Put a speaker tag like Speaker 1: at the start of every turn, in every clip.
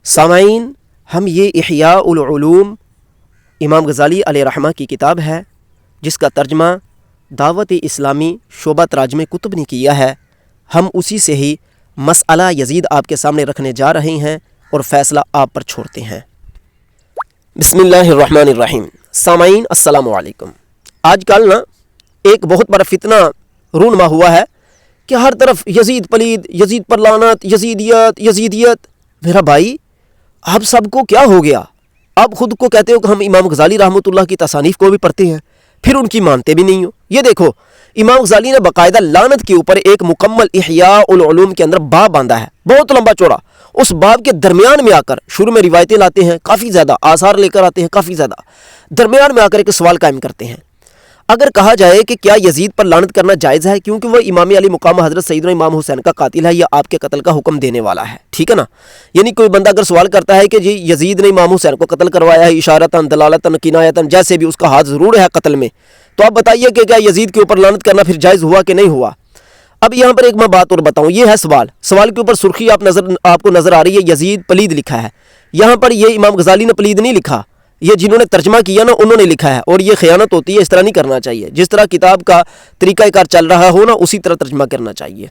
Speaker 1: سامعین، ہم یہ احیاء العلوم امام غزالی علیہ رحمہ کی کتاب ہے جس کا ترجمہ دعوت اسلامی شعبہ تراجم کتب نے کیا ہے، ہم اسی سے ہی مسئلہ یزید آپ کے سامنے رکھنے جا رہے ہیں اور فیصلہ آپ پر چھوڑتے ہیں۔ بسم اللہ الرحمن الرحیم۔ سامعین السلام علیکم۔ آج کل ایک بہت بڑا فتنہ رونما ہوا ہے کہ ہر طرف یزید پلید، یزید پر لعنت، یزیدیت۔ میرا بھائی، اب سب کو کیا ہو گیا؟ اب خود کو کہتے ہو کہ ہم امام غزالی رحمۃ اللہ کی تصانیف کو بھی پڑھتے ہیں، پھر ان کی مانتے بھی نہیں ہو۔ یہ دیکھو، امام غزالی نے باقاعدہ لعنت کے اوپر ایک مکمل احیاء العلوم کے اندر باب باندھا ہے، بہت لمبا چوڑا۔ اس باب کے درمیان میں آ کر شروع میں روایتیں لاتے ہیں کافی زیادہ، آثار لے کر آتے ہیں کافی زیادہ، درمیان میں آ کر ایک سوال قائم کرتے ہیں۔ اگر کہا جائے کہ کیا یزید پر لعنت کرنا جائز ہے کیونکہ وہ امام علی مقام حضرت سیدنا امام حسین کا قاتل ہے یا آپ کے قتل کا حکم دینے والا ہے، ٹھیک ہے نا؟ یعنی کوئی بندہ اگر سوال کرتا ہے کہ جی یزید نے امام حسین کو قتل کروایا ہے اشارتاً، دلالتاً، کنایتاً، جیسے بھی اس کا ہاتھ ضرور ہے قتل میں، تو آپ بتائیے کہ کیا یزید کے اوپر لعنت کرنا پھر جائز ہوا کہ نہیں ہوا؟ اب یہاں پر ایک میں بات اور بتاؤں، یہ ہے سوال کے اوپر سرخی آپ کو نظر آ رہی ہے، یزید پلید لکھا ہے۔ یہاں پر یہ امام غزالی نے پلید نہیں لکھا، یہ جنہوں نے ترجمہ کیا نا انہوں نے لکھا ہے، اور یہ خیانت ہوتی ہے، اس طرح نہیں کرنا چاہیے۔ جس طرح کتاب کا طریقہ کار چل رہا ہو نا اسی طرح ترجمہ کرنا چاہیے۔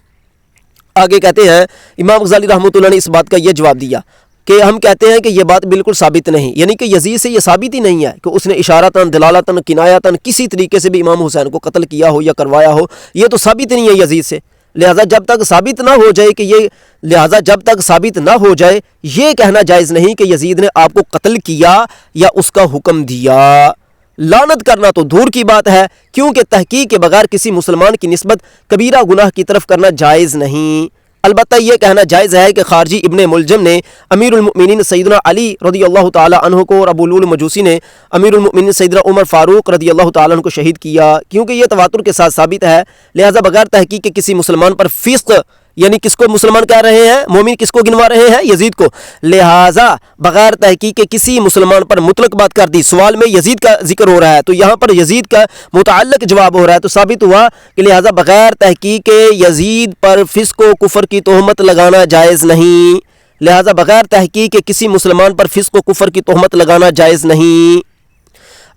Speaker 1: آگے کہتے ہیں امام غزالی رحمۃ اللہ نے اس بات کا یہ جواب دیا کہ ہم کہتے ہیں کہ یہ بات بالکل ثابت نہیں، یعنی کہ یزید سے یہ ثابت ہی نہیں ہے کہ اس نے اشارتاً، دلالتاً، کنایتاً کسی طریقے سے بھی امام حسین کو قتل کیا ہو یا کروایا ہو، یہ تو ثابت نہیں ہے یزید سے۔ لہٰذا جب تک ثابت نہ ہو جائے یہ کہنا جائز نہیں کہ یزید نے آپ کو قتل کیا یا اس کا حکم دیا۔ لعنت کرنا تو دور کی بات ہے، کیونکہ تحقیق کے بغیر کسی مسلمان کی نسبت کبیرہ گناہ کی طرف کرنا جائز نہیں۔ البتہ یہ کہنا جائز ہے کہ خارجی ابن ملجم نے امیر المؤمنین سیدنا علی رضی اللہ تعالی عنہ کو اور ابو الول مجوسی نے امیر المؤمنین سیدنا عمر فاروق رضی اللہ تعالی عنہ کو شہید کیا، کیونکہ یہ تواتر کے ساتھ ثابت ہے۔ لہٰذا بغیر تحقیق کے کسی مسلمان پر فسق، یعنی کس کو مسلمان کہہ رہے ہیں؟ مومن کس کو گنوا رہے ہیں؟ یزید کو۔ لہٰذا بغیر تحقیق کے کسی مسلمان پر مطلق بات کر دی، سوال میں یزید کا ذکر ہو رہا ہے تو یہاں پر یزید کا متعلق جواب ہو رہا ہے، تو ثابت ہوا کہ لہٰذا بغیر تحقیق کے یزید پر فسق و کفر کی تہمت لگانا جائز نہیں۔ لہٰذا بغیر تحقیق کے کسی مسلمان پر فسق و کفر کی تہمت لگانا جائز نہیں۔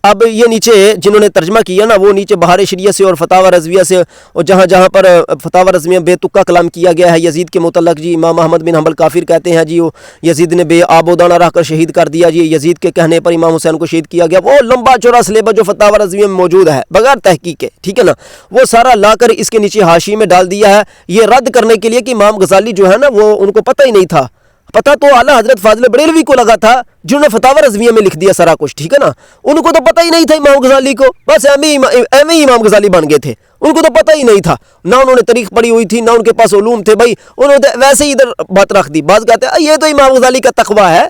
Speaker 1: اب یہ نیچے جنہوں نے ترجمہ کیا نا وہ نیچے بہار شریعہ سے اور فتاوی رضویہ سے، اور جہاں جہاں پر فتاوی رضویہ بے تکا کلام کیا گیا ہے یزید کے متعلق، جی امام احمد بن حنبل کافر کہتے ہیں، جی یزید نے بے آب و دانہ رہ کر شہید کر دیا، جی یزید کے کہنے پر امام حسین کو شہید کیا گیا، وہ لمبا چوڑا سلیبس جو فتاوی رضویہ میں موجود ہے بغیر تحقیق کے، ٹھیک ہے نا، وہ سارا لا کر اس کے نیچے حاشیے میں ڈال دیا ہے، یہ رد کرنے کے لیے کہ امام غزالی جو ہے نا وہ ان کو پتہ ہی نہیں تھا۔ پتہ تو اعلیٰ حضرت فاضل بریلوی کو لگا تھا جنہوں نے فتاوی رضویہ میں لکھ دیا سارا کچھ، ٹھیک ہے نا، ان کو تو پتہ ہی نہیں تھا امام غزالی کو، بس ایویں ہی امام غزالی بن گئے تھے، ان کو تو پتہ ہی نہیں تھا، نہ انہوں نے تاریخ پڑھی ہوئی تھی، نہ ان کے پاس علوم تھے، بھائی انہوں نے ویسے ہی ادھر بات رکھ دی۔ بعض کہتے ہیں یہ تو امام غزالی کا تقویٰ ہے،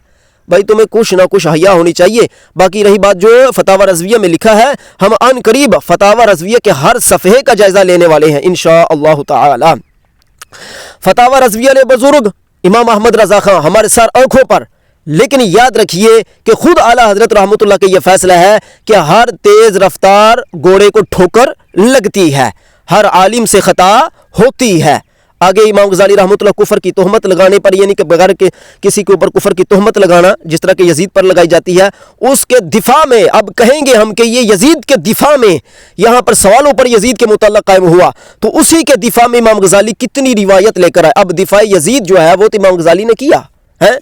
Speaker 1: بھائی تمہیں کچھ نہ کچھ حیا ہونی چاہیے۔ باقی رہی بات جو فتاوی رضویہ میں لکھا ہے، ہم عن قریب فتاوی رضویہ کے ہر صفحے کا جائزہ لینے والے ہیں انشاءاللہ تعالی۔ فتاوی رضویہ نے بزرگ امام احمد رضا خان ہمارے سر آنکھوں پر، لیکن یاد رکھیے کہ خود اعلیٰ حضرت رحمۃ اللہ کا یہ فیصلہ ہے کہ ہر تیز رفتار گھوڑے کو ٹھوکر لگتی ہے، ہر عالم سے خطا ہوتی ہے۔ آگے امام غزالی رحمۃ اللہ کفر کی تہمت لگانے پر، یعنی کہ بغیر کے کسی کے اوپر کفر کی تہمت لگانا جس طرح کہ یزید پر لگائی جاتی ہے، اس کے دفاع میں اب کہیں گے ہم کہ یہ یزید کے دفاع میں یہاں پر سوالوں پر یزید کے متعلق قائم ہوا، تو اسی کے دفاع میں امام غزالی کتنی روایت لے کر آئے۔ اب دفاع یزید جو ہے وہ تو امام غزالی نے کیا ہے،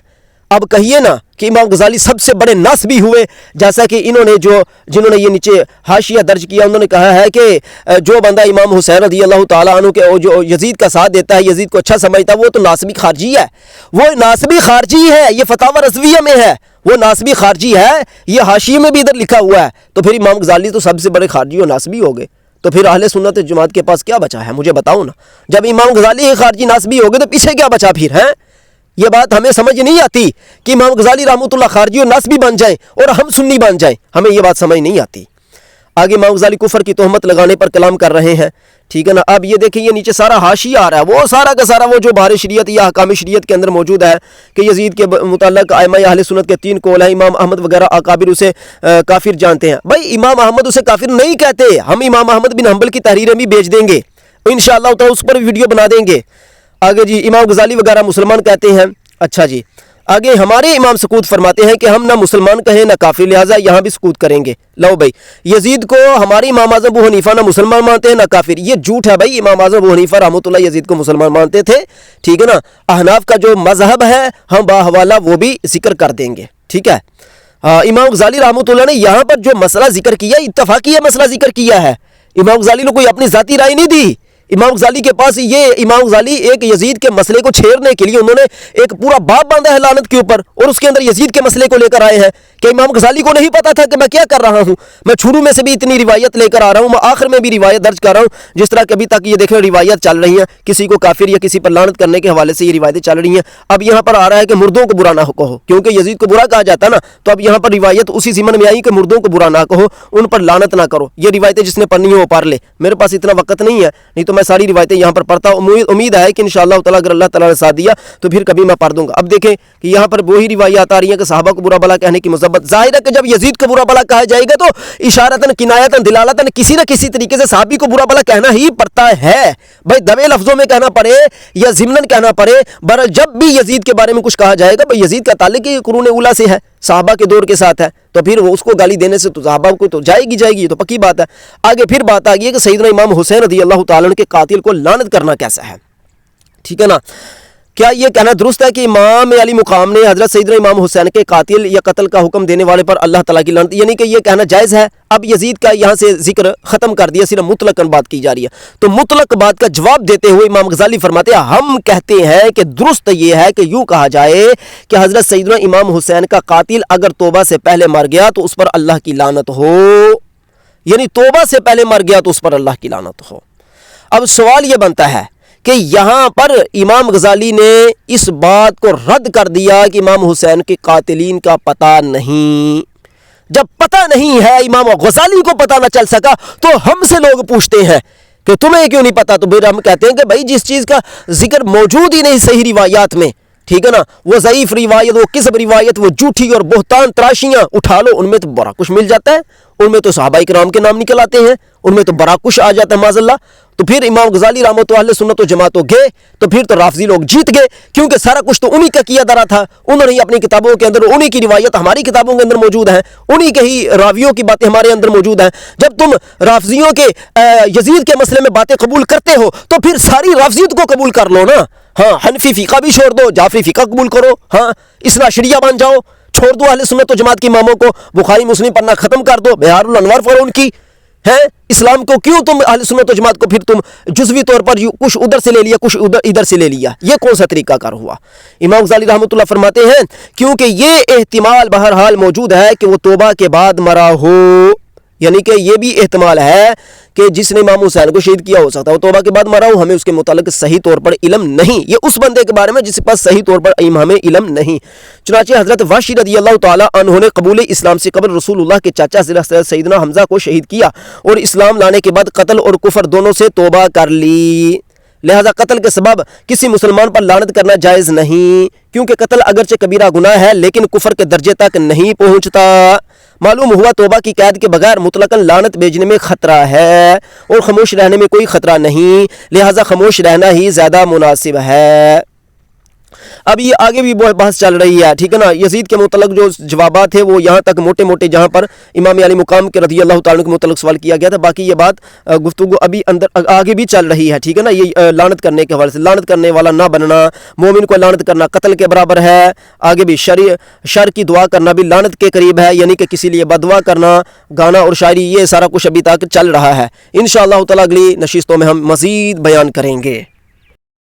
Speaker 1: اب کہیے نا کہ امام غزالی سب سے بڑے ناسبی ہوئے، جیسا کہ جنہوں نے یہ نیچے حاشیہ درج کیا انہوں نے کہا ہے کہ جو بندہ امام حسین رضی اللہ تعالیٰ عنہ کے جو یزید کا ساتھ دیتا ہے، یزید کو اچھا سمجھتا ہے، وہ تو ناسبی خارجی ہے، وہ ناسبی خارجی ہے، یہ فتاوی رضویہ میں ہے، وہ ناسبی خارجی ہے، یہ حاشیے میں بھی ادھر لکھا ہوا ہے، تو پھر امام غزالی تو سب سے بڑے خارجی اور ناسبی ہو گئے، تو پھر اہل سنت جماعت کے پاس کیا بچا ہے؟ مجھے بتاؤ نا، جب امام غزالی ہی خارجی ناسبی ہو گئے تو پیچھے کیا بچا پھر ہے؟ یہ بات ہمیں سمجھ نہیں آتی کہ امام غزالی رحمۃ اللہ خارجی اور ناسبی بن جائیں اور ہم سنی بن جائیں، ہمیں یہ بات سمجھ نہیں آتی۔ آگے امام غزالی کفر کی تہمت لگانے پر کلام کر رہے ہیں، ٹھیک ہے نا۔ اب یہ دیکھیں یہ نیچے سارا حاشیہ آ رہا ہے، وہ سارا کا سارا وہ جو بہار شریعت یا احکام شریعت کے اندر موجود ہے کہ یزید کے متعلق ائمہ اہل سنت کے 3 قول ہیں، امام احمد وغیرہ اکابر اسے کافر جانتے ہیں۔ بھائی امام احمد اسے کافر نہیں کہتے، ہم امام احمد بن حنبل کی تحریریں بھی بیچ دیں گے انشاءاللہ تعالی، اس پر ویڈیو بنا دیں گے۔ آگے جی امام غزالی وغیرہ مسلمان کہتے ہیں، اچھا جی آگے ہمارے امام سکوت فرماتے ہیں کہ ہم نہ مسلمان کہیں نہ کافر، لہٰذا یہاں بھی سکوت کریں گے۔ لو بھائی، یزید کو ہمارے امام اعظم ابو حنیفہ نہ مسلمان مانتے ہیں نہ کافر، یہ جھوٹ ہے بھائی۔ امام اعظم ابو حنیفہ رحمۃ اللہ یزید کو مسلمان مانتے تھے، ٹھیک ہے نا۔ احناف کا جو مذہب ہے ہم باحوالہ وہ بھی ذکر کر دیں گے، ٹھیک ہے۔ امام غزالی رحمۃ اللہ نے یہاں پر جو مسئلہ ذکر کیا، اتفاقی مسئلہ ذکر کیا ہے، امام غزالی نے کوئی اپنی ذاتی رائے نہیں دی۔ امام غزالی کے پاس امام غزالی ایک یزید کے مسئلے کو چھیڑنے کے لیے انہوں نے ایک پورا باب باندھا ہے لعنت کے اوپر، اور اس کے اندر یزید کے مسئلے کو لے کر آئے ہیں کہ امام غزالی کو نہیں پتا تھا کہ میں کیا کر رہا ہوں۔ میں شروع میں سے بھی اتنی روایت لے کر آ رہا ہوں، میں آخر میں بھی روایت درج کر رہا ہوں، جس طرح کہ ابھی تک یہ دیکھیں روایت چل رہی ہیں، کسی کو کافر یا کسی پر لعنت کرنے کے حوالے سے یہ روایتیں چل رہی ہیں۔ اب یہاں پر آ رہا ہے کہ مردوں کو برا نہ کہو، کیونکہ یزید کو برا کہا جاتا نا، تو اب یہاں پر روایت اسی ضمن میں آئی کہ مردوں کو برا نہ کہو، ان پر لعنت نہ کرو۔ یہ روایتیں جس نے پڑھنی ہو وہ پڑھ لے، میرے پاس اتنا وقت نہیں ہے، نہیں تو میں ساری روایتیں یہاں پر پڑھتا ہوں۔ امید ہے کہ انشاءاللہ تعالیٰ اگر اللہ تعالیٰ نے ساتھ دیا تو پھر کبھی میں پڑھ دوں گا۔ اب دیکھیں کہ یہاں پر وہی روایات آ رہی ہیں کہ صحابہ کو برا بلا کہنے کی مذمت۔ ظاہر ہے کہ جب یزید کو برا بلا کہا جائے گا تو اشارتاً کنایتاً دلالتاً کسی نہ کسی طریقے سے صحابی کو برا بلا کہنا ہی پڑتا ہے بھائی، دبے لفظوں میں کہنا پڑے یا ضمناً کہنا پڑے، بہرحال جب بھی یزید کے بارے میں کچھ کہا جائے گا بھائی، یزید کا تعلق ہی قرون اولیٰ سے ہے، صحابہ کے دور کے ساتھ ہے، تو پھر وہ اس کو گالی دینے سے تو صحابہ کو تو جائے گی یہ تو پکی بات ہے۔ آگے پھر بات آ گئی ہے کہ سیدنا امام حسین رضی اللہ تعالیٰ عنہ کے قاتل کو لعنت کرنا کیسا ہے، ٹھیک ہے نا۔ کیا یہ کہنا درست ہے کہ امام علی مقام نے حضرت سیدنا امام حسین کے قاتل یا قتل کا حکم دینے والے پر اللہ تعالیٰ کی لعنت، یعنی کہ یہ کہنا جائز ہے؟ اب یزید کا یہاں سے ذکر ختم کر دیا، صرف مطلقاً بات کی جا رہی ہے، تو مطلق بات کا جواب دیتے ہوئے امام غزالی فرماتے ہیں ہم کہتے ہیں کہ درست یہ ہے کہ یوں کہا جائے کہ حضرت سیدنا امام حسین کا قاتل اگر توبہ سے پہلے مر گیا تو اس پر اللہ کی لعنت ہو، یعنی توبہ سے پہلے مر گیا تو اس پر اللہ کی لعنت ہو۔ اب سوال یہ بنتا ہے کہ یہاں پر امام غزالی نے اس بات کو رد کر دیا کہ امام حسین کے قاتلین کا پتہ نہیں۔ جب پتہ نہیں ہے، امام غزالی کو پتہ نہ چل سکا، تو ہم سے لوگ پوچھتے ہیں کہ تمہیں کیوں نہیں پتا، تو پھر ہم کہتے ہیں کہ بھائی جس چیز کا ذکر موجود ہی نہیں صحیح روایات میں، ٹھیک ہے نا، وہ ضعیف روایت، وہ کذب روایت، وہ جھوٹی اور بہتان تراشیاں اٹھا لو، ان میں تو بڑا کچھ مل جاتا ہے، ان میں تو صحابہ کرام کے نام نکل آتے ہیں، ان میں تو بڑا کچھ آ جاتا ہے معاذ اللہ۔ تو پھر امام غزالی رحمۃ اللہ علیہ سنت و جماعت گئے، تو پھر تو رافضی لوگ جیت گئے، کیونکہ سارا کچھ تو انہی کا کیا درا تھا، انہوں نے اپنی کتابوں کے اندر، انہی کی روایت ہماری کتابوں کے اندر موجود ہیں، انہی کے ہی راویوں کی باتیں ہمارے اندر موجود ہیں۔ جب تم رافضیوں کے یزید کے مسئلے میں باتیں قبول کرتے ہو تو پھر ساری رافضیت کو قبول کر لو نا، ہاں، حنفی فقہ بھی چھوڑ دو، جعفری فقہ قبول کرو، ہاں، اثنا عشریہ بن جاؤ، چھوڑ دو اہل سنت و جماعت کی اماموں کو، بخاری مسلم پڑھنا ختم کر دو، بہار الانوار پڑھو ان کی، ہے اسلام کو کیوں تم اہل سنت و جماعت کو پھر تم جزوی طور پر کچھ ادھر سے لے لیا، کچھ ادھر سے لے لیا، یہ کون سا طریقہ کار ہوا؟ امام غزالی رحمۃ اللہ فرماتے ہیں کیونکہ یہ احتمال بہرحال موجود ہے کہ وہ توبہ کے بعد مرا ہو، یعنی کہ یہ بھی احتمال ہے کہ جس نے امام حسین کو شہید کیا ہو سکتا ہے وہ توبہ کے بعد مرا ہو، ہمیں اس کے متعلق صحیح طور پر علم نہیں، یہ اس بندے کے بارے میں جس کے پاس صحیح طور پر ہمیں علم نہیں۔ چنانچہ حضرت وحشی رضی اللہ تعالی عنہ نے قبول اسلام سے قبل رسول اللہ کے چاچا سیدنا حمزہ کو شہید کیا اور اسلام لانے کے بعد قتل اور کفر دونوں سے توبہ کر لی، لہذا قتل کے سبب کسی مسلمان پر لعنت کرنا جائز نہیں، کیونکہ قتل اگرچہ کبیرہ گناہ ہے لیکن کفر کے درجے تک نہیں پہنچتا۔ معلوم ہوا توبہ کی قید کے بغیر مطلقاً لعنت بھیجنے میں خطرہ ہے اور خاموش رہنے میں کوئی خطرہ نہیں، لہذا خاموش رہنا ہی زیادہ مناسب ہے۔ اب یہ آگے بھی بحث چل رہی ہے، ٹھیک ہے نا، یزید کے متعلق جو جوابات ہیں وہ یہاں تک موٹے موٹے، جہاں پر امام علی مقام کے رضی اللہ تعالیٰ کے متعلق سوال کیا گیا تھا، باقی یہ بات گفتگو ابھی اندر آگے بھی چل رہی ہے، ٹھیک ہے نا۔ یہ لعنت کرنے کے حوالے سے، لعنت کرنے والا نہ بننا، مومن کو لعنت کرنا قتل کے برابر ہے، آگے بھی شر کی دعا کرنا بھی لعنت کے قریب ہے، یعنی کہ کسی لیے بد دعا کرنا، گانا اور شاعری، یہ سارا کچھ ابھی تک چل رہا ہے۔ انشاءاللہ تعالیٰ اگلی نشستوں میں ہم مزید بیان کریں گے۔